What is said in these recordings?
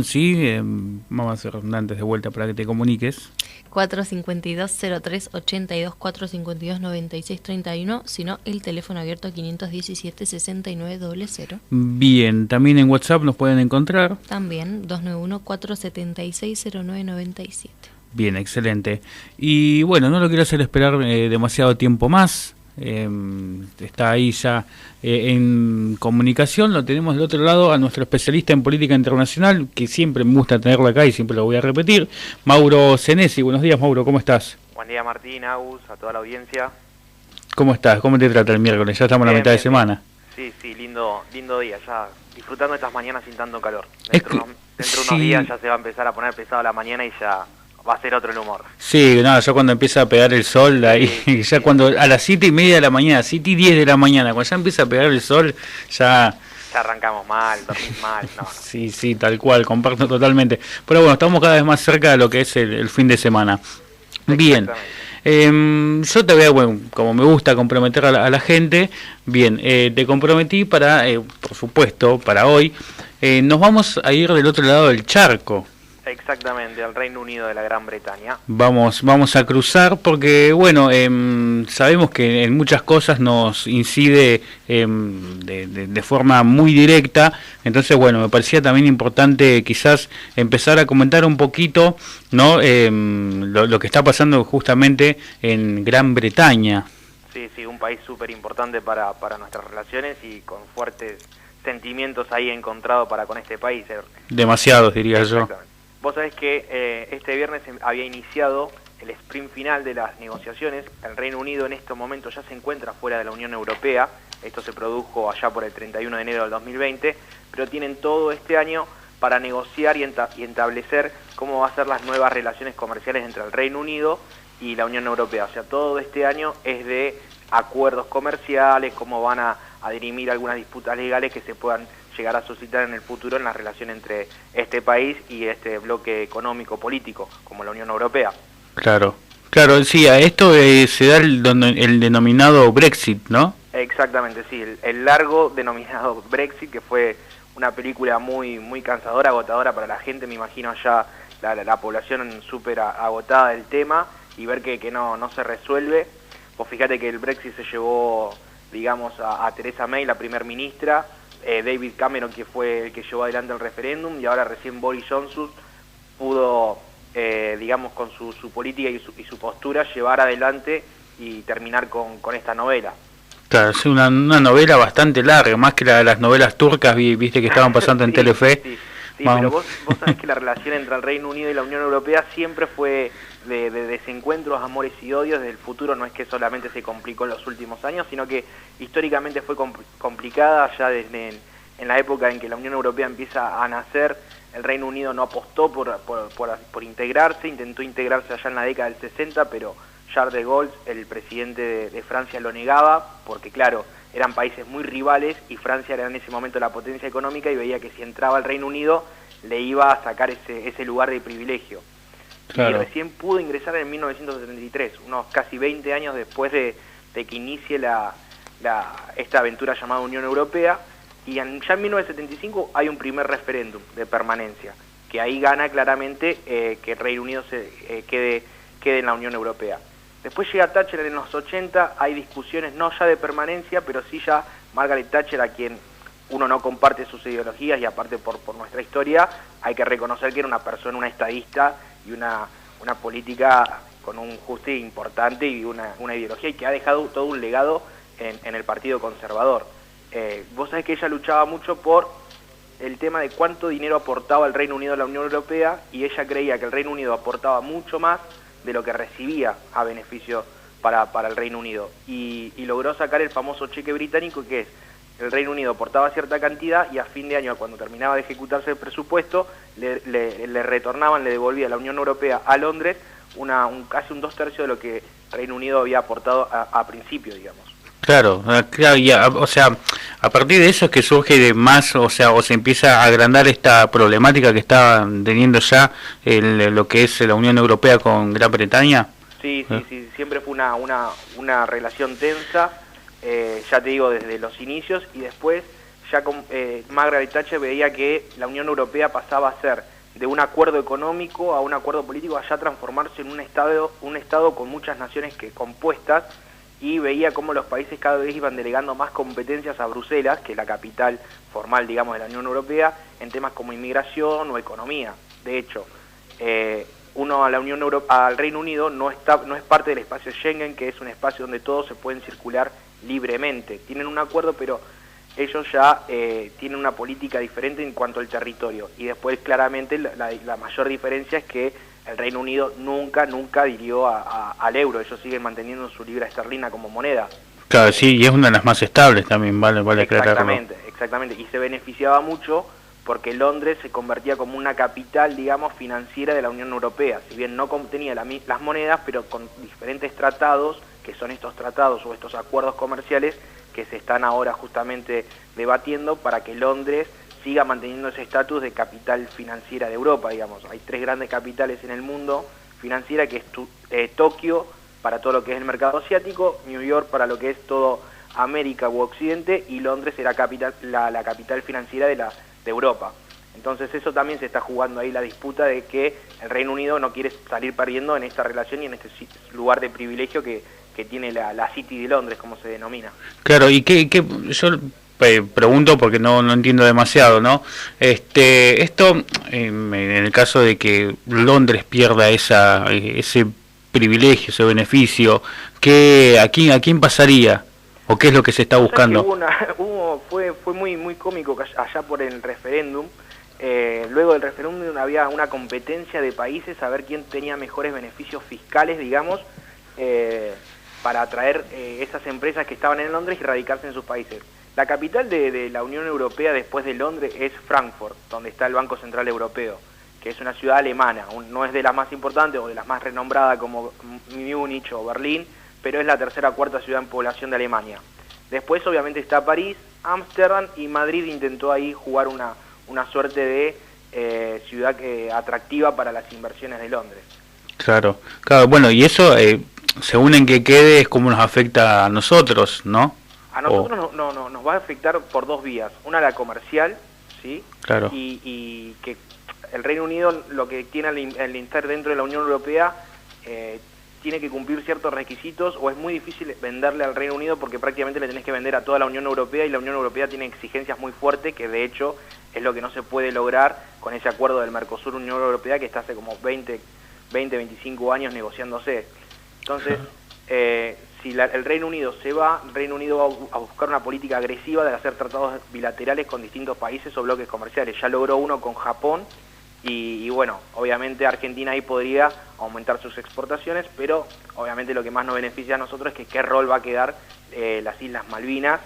Sí, vamos a hacer redundantes de vuelta para que te comuniques. 452-03-82, 452-96-31, sino el teléfono abierto 517-6900. Bien, también en WhatsApp nos pueden encontrar. También 291-476-0997. Bien, excelente. Y bueno, no lo quiero hacer esperar demasiado tiempo más. Está ahí ya en comunicación. Lo tenemos del otro lado a nuestro especialista en política internacional, que siempre me gusta tenerlo acá y siempre lo voy a repetir, Mauro Senesi. Buenos días, Mauro, ¿cómo estás? Buen día, Martín, Agus, a toda la audiencia. ¿Cómo estás? ¿Cómo te trata el miércoles? Ya estamos en la mitad de semana. Sí, lindo día, ya disfrutando estas mañanas sin tanto calor. Dentro de unos días ya se va a empezar a poner pesado la mañana y ya va a ser otro el humor. Sí, nada, ya cuando empieza a pegar el sol, ahí, ya cuando a las 7:30 de la mañana, 7:10 de la mañana, cuando ya empieza a pegar el sol, ya arrancamos mal, dormís mal, no. Sí, tal cual, comparto totalmente. Pero bueno, estamos cada vez más cerca de lo que es el fin de semana. Bien, yo te voy a, bueno, como me gusta comprometer a la gente, bien, te comprometí para, por supuesto, para hoy, nos vamos a ir del otro lado del charco. Exactamente, al Reino Unido de la Gran Bretaña. Vamos a cruzar porque, bueno, sabemos que en muchas cosas nos incide de forma muy directa, entonces, bueno, me parecía también importante quizás empezar a comentar un poquito, ¿no? Lo que está pasando justamente en Gran Bretaña. Sí, un país súper importante para nuestras relaciones y con fuertes sentimientos ahí encontrados con este país. Demasiados, diría yo. Vos sabés que este viernes había iniciado el sprint final de las negociaciones. El Reino Unido en este momento ya se encuentra fuera de la Unión Europea. Esto se produjo allá por el 31 de enero del 2020, pero tienen todo este año para negociar y establecer cómo van a ser las nuevas relaciones comerciales entre el Reino Unido y la Unión Europea. O sea, todo este año es de acuerdos comerciales, cómo van a dirimir algunas disputas legales que se puedan llegar a suscitar en el futuro en la relación entre este país y este bloque económico-político, como la Unión Europea. Claro, sí, a esto se da el denominado Brexit, ¿no? Exactamente, sí, el largo denominado Brexit, que fue una película muy cansadora, agotadora para la gente, me imagino ya la población súper agotada del tema, y ver que no se resuelve. Vos fíjate que el Brexit se llevó, digamos, a Theresa May, la primer ministra, David Cameron, que fue el que llevó adelante el referéndum, y ahora recién Boris Johnson pudo, digamos, con su política y su postura, llevar adelante y terminar con esta novela. Claro, es una novela bastante larga, más que las novelas turcas, viste que estaban pasando en Telefe. Sí, pero vos sabés que la relación entre el Reino Unido y la Unión Europea siempre fue de desencuentros, amores y odios. Desde el futuro no es que solamente se complicó en los últimos años, sino que históricamente fue complicada ya desde en la época en que la Unión Europea empieza a nacer. El Reino Unido no apostó por integrarse, intentó integrarse allá en la década del 60, pero Charles de Gaulle, el presidente de Francia, lo negaba, porque claro, eran países muy rivales y Francia era en ese momento la potencia económica y veía que si entraba el Reino Unido le iba a sacar ese lugar de privilegio. Claro. Y recién pudo ingresar en 1973, unos casi 20 años después de que inicie esta aventura llamada Unión Europea, y ya en 1975 hay un primer referéndum de permanencia, que ahí gana claramente que el Reino Unido quede en la Unión Europea. Después llega Thatcher en los 80, hay discusiones no ya de permanencia, pero sí ya Margaret Thatcher, a quien uno no comparte sus ideologías y aparte por nuestra historia, hay que reconocer que era una persona, una estadista y una política con un juicio importante y una ideología, y que ha dejado todo un legado en el Partido Conservador. Vos sabés que ella luchaba mucho por el tema de cuánto dinero aportaba el Reino Unido a la Unión Europea, y ella creía que el Reino Unido aportaba mucho más de lo que recibía a beneficio para el Reino Unido, y logró sacar el famoso cheque británico, que es el Reino Unido aportaba cierta cantidad y a fin de año, cuando terminaba de ejecutarse el presupuesto, le retornaban, le devolvía a la Unión Europea, a Londres, casi un 2/3 de lo que Reino Unido había aportado a principio, digamos. Claro, o sea, a partir de eso es que surge de más, o sea, o se empieza a agrandar esta problemática que está teniendo ya lo que es la Unión Europea con Gran Bretaña. Sí, siempre fue una relación tensa, ya te digo, desde los inicios, y después ya con Margaret Thatcher veía que la Unión Europea pasaba a ser de un acuerdo económico a un acuerdo político, a ya transformarse en un estado con muchas naciones compuestas, y veía cómo los países cada vez iban delegando más competencias a Bruselas, que es la capital formal, digamos, de la Unión Europea, en temas como inmigración o economía. De hecho, al Reino Unido no es parte del espacio Schengen, que es un espacio donde todos se pueden circular libremente. Tienen un acuerdo, pero ellos ya tienen una política diferente en cuanto al territorio. Y después, claramente, la mayor diferencia es que el Reino Unido nunca adhirió al euro. Ellos siguen manteniendo su libra esterlina como moneda. Claro, sí, y es una de las más estables también, vale aclararlo. Exactamente, y se beneficiaba mucho porque Londres se convertía como una capital, digamos, financiera de la Unión Europea. Si bien no contenía las monedas, pero con diferentes tratados, que son estos tratados o estos acuerdos comerciales que se están ahora justamente debatiendo para que Londres siga manteniendo ese estatus de capital financiera de Europa, digamos. Hay 3 grandes capitales en el mundo financiera, que es Tokio para todo lo que es el mercado asiático, New York para lo que es todo América u Occidente, y Londres será la capital financiera de Europa. Entonces eso también se está jugando ahí, la disputa de que el Reino Unido no quiere salir perdiendo en esta relación y en este lugar de privilegio que tiene la City de Londres, como se denomina. Claro, y que yo pregunto porque no entiendo demasiado, ¿no? Esto, en el caso de que Londres pierda ese privilegio, ese beneficio, ¿a quién pasaría? ¿O qué es lo que se está buscando? Fue muy cómico que allá por el referéndum. Luego del referéndum había una competencia de países a ver quién tenía mejores beneficios fiscales, digamos, para atraer esas empresas que estaban en Londres y radicarse en sus países. La capital de la Unión Europea después de Londres es Frankfurt, donde está el Banco Central Europeo, que es una ciudad alemana. No es de las más importantes o de las más renombradas como Múnich o Berlín, pero es la tercera o cuarta ciudad en población de Alemania. Después obviamente está París, Ámsterdam, y Madrid intentó ahí jugar una suerte de ciudad atractiva para las inversiones de Londres. Claro, bueno, y eso, según en qué quede, es como nos afecta a nosotros, ¿no? A nosotros nos va a afectar por 2 vías. Una, la comercial, ¿sí? Claro. Y que el Reino Unido, lo que tiene al estar dentro de la Unión Europea, tiene que cumplir ciertos requisitos, o es muy difícil venderle al Reino Unido porque prácticamente le tenés que vender a toda la Unión Europea, y la Unión Europea tiene exigencias muy fuertes, que de hecho es lo que no se puede lograr con ese acuerdo del Mercosur-Unión Europea, que está hace como 25 años negociándose. Entonces, si el Reino Unido se va, el Reino Unido va a buscar una política agresiva de hacer tratados bilaterales con distintos países o bloques comerciales. Ya logró uno con Japón, y bueno, obviamente Argentina ahí podría aumentar sus exportaciones, pero obviamente lo que más nos beneficia a nosotros es que qué rol va a quedar las Islas Malvinas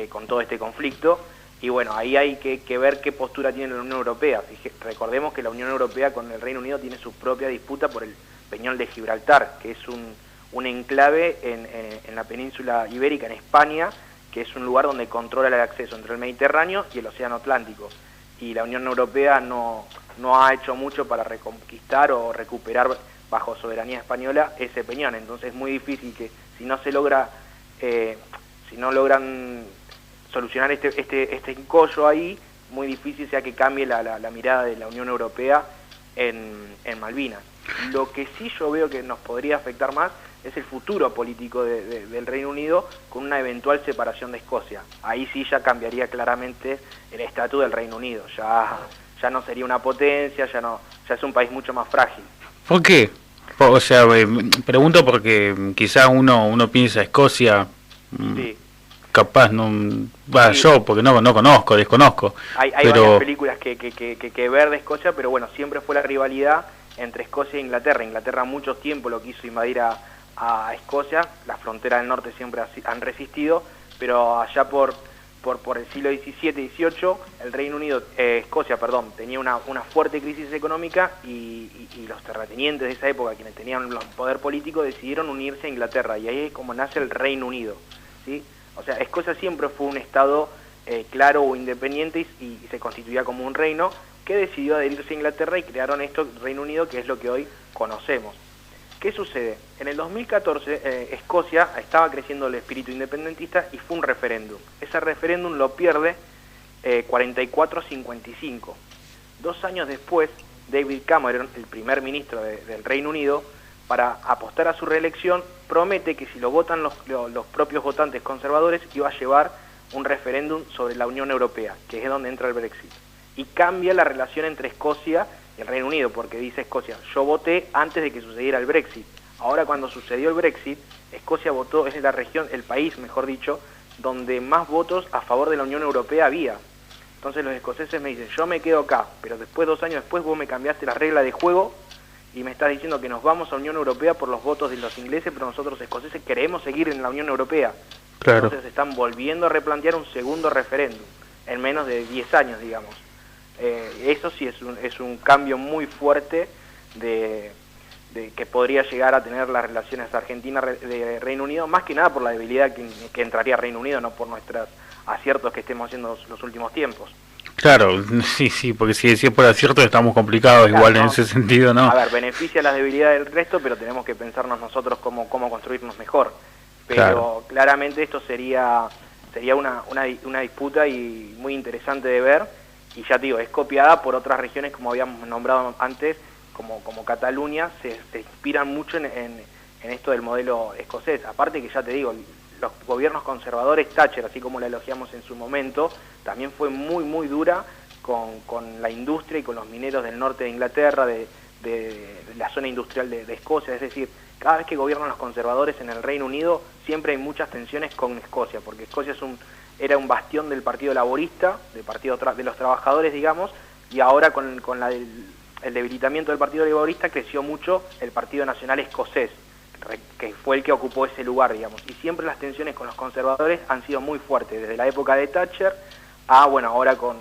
con todo este conflicto. Y bueno, ahí hay que ver qué postura tiene la Unión Europea. Recordemos que la Unión Europea con el Reino Unido tiene su propia disputa por el Peñol de Gibraltar, que es un enclave en la península ibérica, en España, que es un lugar donde controla el acceso entre el Mediterráneo y el Océano Atlántico. Y la Unión Europea no ha hecho mucho para reconquistar o recuperar bajo soberanía española ese peñón. Entonces es muy difícil que si no logran solucionar este encollo ahí, muy difícil sea que cambie la mirada de la Unión Europea en Malvinas. Lo que sí yo veo que nos podría afectar más es el futuro político del Reino Unido con una eventual separación de Escocia. Ahí sí ya cambiaría claramente el estatus del Reino Unido. Ya no sería una potencia, ya es un país mucho más frágil. ¿Por qué? O sea, pregunto porque quizás uno piensa Escocia, sí. Capaz sí. Yo porque desconozco. Hay varias películas que ver de Escocia, pero bueno, siempre fue la rivalidad entre Escocia e Inglaterra. Inglaterra mucho tiempo lo quiso invadir a Escocia, las fronteras del norte siempre han resistido, pero allá por el siglo XVII y XVIII, el Reino Unido, Escocia, tenía una fuerte crisis económica, y los terratenientes de esa época, quienes tenían el poder político, decidieron unirse a Inglaterra, y ahí es como nace el Reino Unido, ¿sí? O sea, Escocia siempre fue un estado claro o independiente, y se constituía como un reino que decidió adherirse a Inglaterra, y crearon esto, Reino Unido, que es lo que hoy conocemos. ¿Qué sucede? En el 2014 Escocia estaba creciendo el espíritu independentista y fue un referéndum. Ese referéndum lo pierde, 44-55. 2 años después, David Cameron, el primer ministro del Reino Unido, para apostar a su reelección, promete que si lo votan los propios votantes conservadores, iba a llevar un referéndum sobre la Unión Europea, que es donde entra el Brexit. Y cambia la relación entre Escocia y el Reino Unido, porque dice Escocia, yo voté antes de que sucediera el Brexit. Ahora cuando sucedió el Brexit, Escocia votó, es la región, el país, mejor dicho, donde más votos a favor de la Unión Europea había. Entonces los escoceses me dicen, yo me quedo acá, pero después, 2 años después, vos me cambiaste la regla de juego y me estás diciendo que nos vamos a la Unión Europea por los votos de los ingleses, pero nosotros los escoceses queremos seguir en la Unión Europea. Claro. Entonces están volviendo a replantear un segundo referéndum, en menos de 10 años, digamos. Eso sí es un cambio muy fuerte de que podría llegar a tener las relaciones Argentina-Reino Unido, más que nada por la debilidad que entraría Reino Unido, no por nuestros aciertos que estemos haciendo los últimos tiempos. Claro, sí, porque si es por acierto estamos complicados, claro, igual no. En ese sentido, ¿no? A ver, beneficia las debilidades del resto, pero tenemos que pensarnos nosotros cómo construirnos mejor. Pero claro, claramente esto sería una disputa y muy interesante de ver, y ya te digo, es copiada por otras regiones como habíamos nombrado antes, como Cataluña, se inspiran mucho en esto del modelo escocés. Aparte que ya te digo, los gobiernos conservadores, Thatcher, así como la elogiamos en su momento, también fue muy dura con la industria y con los mineros del norte de Inglaterra, de la zona industrial de Escocia. Es decir, cada vez que gobiernan los conservadores en el Reino Unido, siempre hay muchas tensiones con Escocia, porque Escocia era un bastión del Partido Laborista, del Partido de los Trabajadores, digamos, y ahora con el debilitamiento del Partido Laborista creció mucho el Partido Nacional Escocés, que fue el que ocupó ese lugar, digamos. Y siempre las tensiones con los conservadores han sido muy fuertes, desde la época de Thatcher a, bueno, ahora con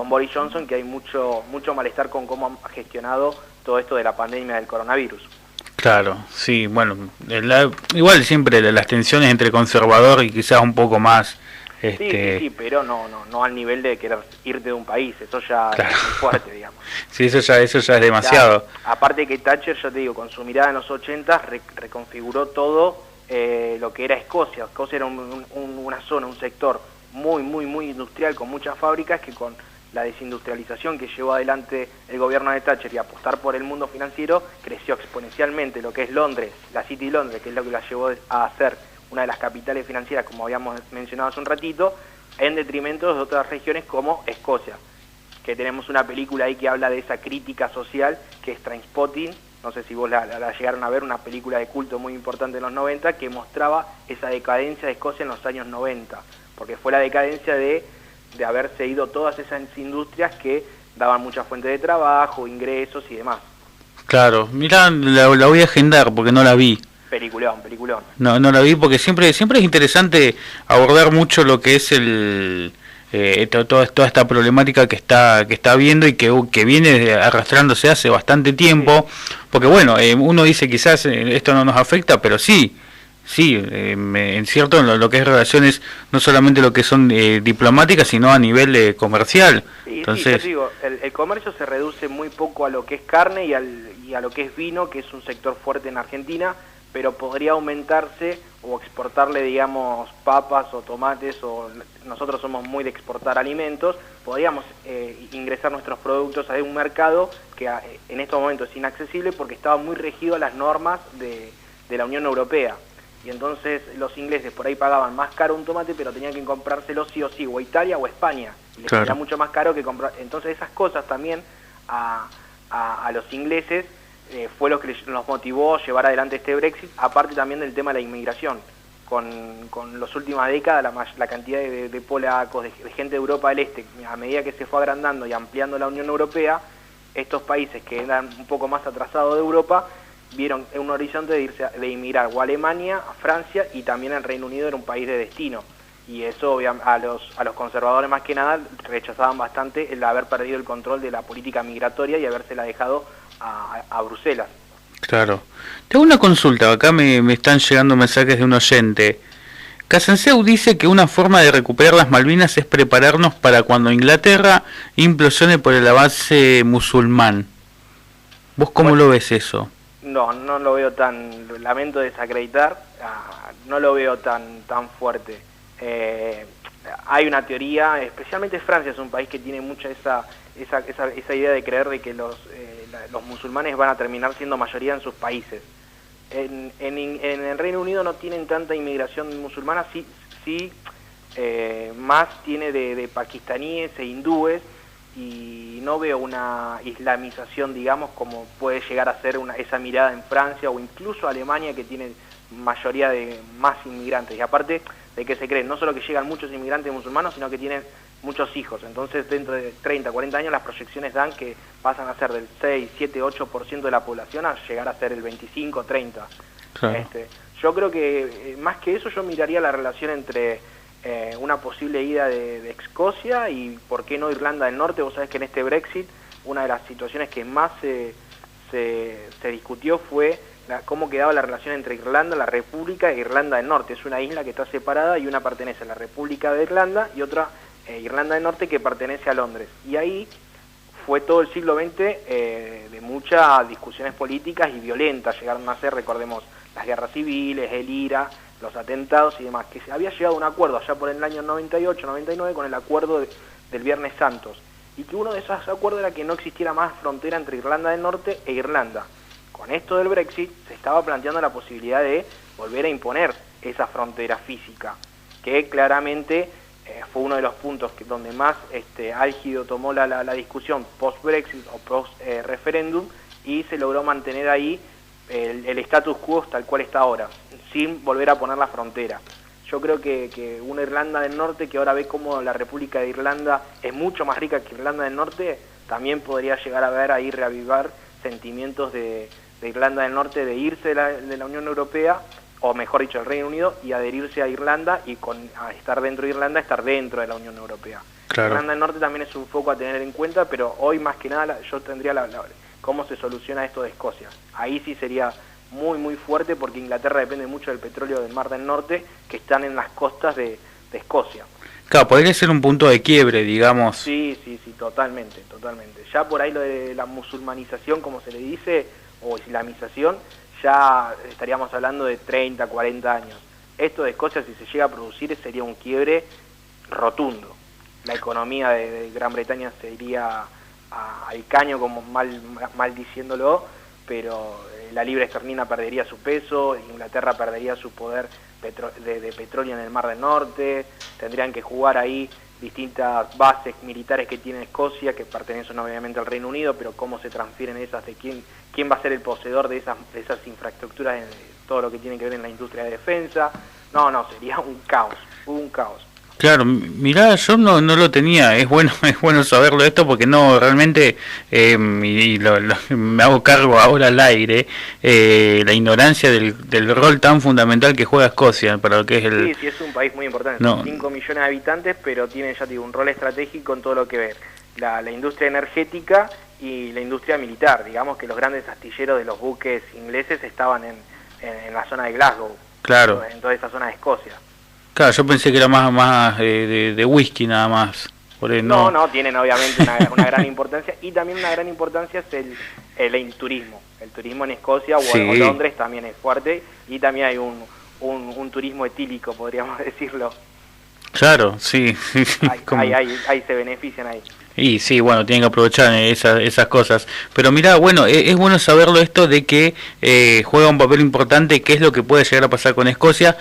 Boris Johnson, que hay mucho malestar con cómo ha gestionado todo esto de la pandemia del coronavirus. Claro, sí, bueno, igual siempre las tensiones entre conservador y quizás un poco más... Sí, pero no al nivel de querer irte de un país, eso ya claro, es muy fuerte, digamos. Sí, eso ya es demasiado. Claro, aparte que Thatcher, ya te digo, con su mirada en los 80 reconfiguró todo lo que era Escocia. Escocia era una zona, un sector muy industrial, con muchas fábricas, que con la desindustrialización que llevó adelante el gobierno de Thatcher y apostar por el mundo financiero, creció exponencialmente lo que es Londres, la City de Londres, que es lo que la llevó a ser una de las capitales financieras, como habíamos mencionado hace un ratito, en detrimento de otras regiones como Escocia, que tenemos una película ahí que habla de esa crítica social, que es Trainspotting, no sé si vos la llegaron a ver, una película de culto muy importante en los 90, que mostraba esa decadencia de Escocia en los años 90, porque fue la decadencia de haberse ido todas esas industrias que daban mucha fuente de trabajo, ingresos y demás. Claro, mirá, la voy a agendar porque no la vi. Peliculón. No la vi porque siempre es interesante abordar mucho lo que es toda esta problemática que está viendo y que viene arrastrándose hace bastante tiempo, porque bueno, uno dice quizás esto no nos afecta, pero sí, en cierto, lo que es relaciones, no solamente lo que son diplomáticas, sino a nivel comercial. Entonces, yo digo, el comercio se reduce muy poco a lo que es carne y a lo que es vino, que es un sector fuerte en Argentina, pero podría aumentarse o exportarle, digamos, papas o tomates, o nosotros somos muy de exportar alimentos, podríamos ingresar nuestros productos a un mercado que en estos momentos es inaccesible porque estaba muy regido a las normas de la Unión Europea. Y entonces los ingleses por ahí pagaban más caro un tomate, pero tenían que comprárselo sí o sí, o a Italia o a España, y les era mucho más caro que comprar. Entonces esas cosas también a los ingleses fue lo que nos motivó a llevar adelante este Brexit, aparte también del tema de la inmigración. Con las últimas décadas, la cantidad de polacos, de gente de Europa del Este, a medida que se fue agrandando y ampliando la Unión Europea, estos países que eran un poco más atrasados de Europa, vieron un horizonte de inmigrar o a Alemania, a Francia, y también el Reino Unido era un país de destino. Y eso a los conservadores más que nada rechazaban bastante el haber perdido el control de la política migratoria y habérsela dejado a Bruselas. Claro. Tengo una consulta, acá me están llegando mensajes de un oyente. Casanseu dice que una forma de recuperar las Malvinas es prepararnos para cuando Inglaterra implosione por el avance musulmán. ¿Vos cómo lo ves eso? No lo veo lamento desacreditar, no lo veo tan fuerte. hay una teoría, especialmente Francia es un país que tiene mucha esa idea de creer de que los musulmanes van a terminar siendo mayoría en sus países. En el Reino Unido no tienen tanta inmigración musulmana, sí más tiene de pakistaníes e hindúes, y no veo una islamización, digamos, como puede llegar a ser esa mirada en Francia o incluso Alemania, que tiene mayoría de más inmigrantes. Y aparte de que se creen, no solo que llegan muchos inmigrantes musulmanos, sino que tienen muchos hijos. Entonces, dentro de 30, 40 años, las proyecciones dan que pasan a ser del 6, 7, 8% de la población a llegar a ser el 25, 30. Claro. Yo creo que, más que eso, yo miraría la relación entre una posible ida de Escocia y, ¿por qué no, Irlanda del Norte? Vos sabés que en este Brexit, una de las situaciones que más se discutió fue cómo quedaba la relación entre Irlanda, la República, e Irlanda del Norte. Es una isla que está separada y una pertenece a la República de Irlanda y otra, Irlanda del Norte, que pertenece a Londres. Y ahí fue todo el siglo XX de muchas discusiones políticas y violentas. Llegaron a ser, recordemos, las guerras civiles, el IRA, los atentados y demás, que se había llegado a un acuerdo allá por el año 98, 99 con el acuerdo del Viernes Santos, y que uno de esos acuerdos era que no existiera más frontera entre Irlanda del Norte e Irlanda. Con esto del Brexit se estaba planteando la posibilidad de volver a imponer esa frontera física, que claramente fue uno de los puntos donde más álgido tomó la discusión post-Brexit o post-referéndum, y se logró mantener ahí el status quo tal cual está ahora, sin volver a poner la frontera. Yo creo que una Irlanda del Norte, que ahora ve como la República de Irlanda es mucho más rica que Irlanda del Norte, también podría llegar a ver ahí, reavivar sentimientos de Irlanda del Norte de irse de la Unión Europea, o mejor dicho, el Reino Unido, y adherirse a Irlanda, y a estar dentro de Irlanda, estar dentro de la Unión Europea. Claro. Irlanda del Norte también es un foco a tener en cuenta, pero hoy más que nada yo tendría cómo se soluciona esto de Escocia. Ahí sí sería muy muy fuerte, porque Inglaterra depende mucho del petróleo del Mar del Norte, que están en las costas de Escocia. Claro, podría ser un punto de quiebre, digamos. Sí, totalmente. Ya por ahí lo de la musulmanización, como se le dice, o islamización, ya estaríamos hablando de 30, 40 años. Esto de Escocia, si se llega a producir, sería un quiebre rotundo. La economía de Gran Bretaña se iría al caño, como mal diciéndolo, pero la libra esterlina perdería su peso, Inglaterra perdería su poder de petróleo en el Mar del Norte, tendrían que jugar ahí distintas bases militares que tiene Escocia, que pertenecen obviamente al Reino Unido, pero cómo se transfieren esas, de quién va a ser el poseedor de esas infraestructuras, de todo lo que tiene que ver en la industria de defensa. No, sería un caos. Claro, mirá, yo no lo tenía, es bueno saberlo esto, porque no, realmente, me hago cargo ahora al aire, la ignorancia del rol tan fundamental que juega Escocia para lo que es el... Sí, es un país muy importante, son 5 millones de habitantes, pero tiene, ya te digo, un rol estratégico en todo lo que ver la industria energética y la industria militar. Digamos que los grandes astilleros de los buques ingleses estaban en la zona de Glasgow, claro, en toda esa zona de Escocia. Claro, yo pensé que era más de whisky nada más. Por ahí no, tienen obviamente una gran importancia, y también una gran importancia es el turismo. El turismo en Escocia o Londres también es fuerte, y también hay un turismo etílico, podríamos decirlo. Claro, sí. Ahí se benefician ahí. Y sí, bueno, tienen que aprovechar esas cosas. Pero mirá, bueno, es bueno saberlo esto de que juega un papel importante, qué es lo que puede llegar a pasar con Escocia,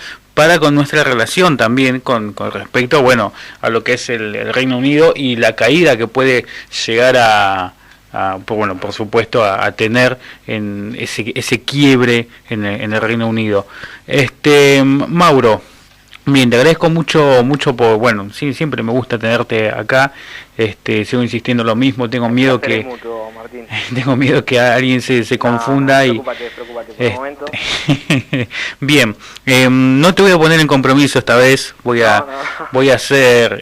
con nuestra relación también con respecto, bueno, a lo que es el Reino Unido y la caída que puede llegar por supuesto, a tener en ese quiebre en el Reino Unido. Mauro, bien, te agradezco mucho por, bueno, sí, siempre me gusta tenerte acá. Sigo insistiendo lo mismo, tengo miedo que mutuo, Martín. Tengo miedo que alguien se confunda. Preocúpate por el momento. Bien, no te voy a poner en compromiso esta vez, voy a ser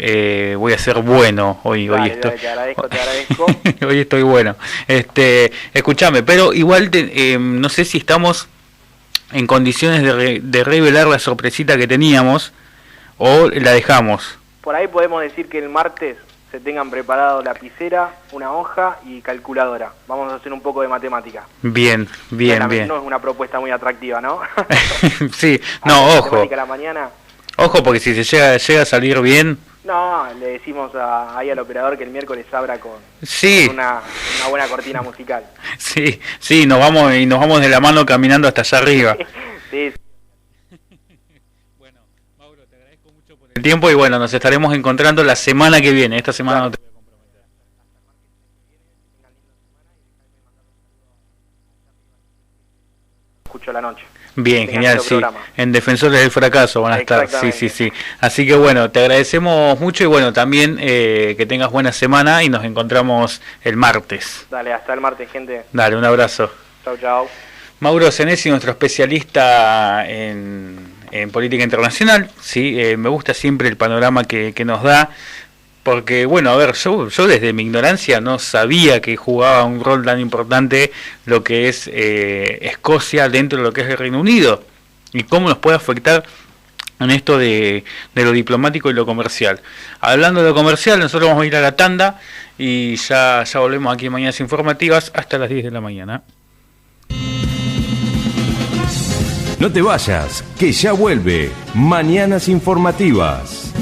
bueno hoy. Dale, te agradezco. Hoy estoy bueno. Escúchame, pero igual no sé si estamos en condiciones de revelar la sorpresita que teníamos, o la dejamos. Por ahí podemos decir que el martes se tengan preparado lapicera, una hoja y calculadora. Vamos a hacer un poco de matemática. Bien. No es una propuesta muy atractiva, ¿no? Sí, no, ojo. La mañana. Ojo, porque si se llega a salir bien, No, le decimos ahí al operador que el miércoles abra con una buena cortina musical. Sí, nos vamos de la mano caminando hasta allá arriba. Sí. Bueno, Mauro, te agradezco mucho por el tiempo y bueno, nos estaremos encontrando la semana que viene. Esta semana no te voy a comprometer. Escucho la noche. Bien, genial, sí. En Defensores del Fracaso van a estar, sí. Así que bueno, te agradecemos mucho y bueno, también que tengas buena semana y nos encontramos el martes. Dale, hasta el martes, gente. Dale, un abrazo. Chau. Mauro Senesi, nuestro especialista en política internacional, sí, me gusta siempre el panorama que nos da. Porque, bueno, a ver, yo desde mi ignorancia no sabía que jugaba un rol tan importante lo que es Escocia dentro de lo que es el Reino Unido y cómo nos puede afectar en esto de lo diplomático y lo comercial. Hablando de lo comercial, nosotros vamos a ir a la tanda y ya volvemos aquí en Mañanas Informativas hasta las 10 de la mañana. No te vayas, que ya vuelve Mañanas Informativas.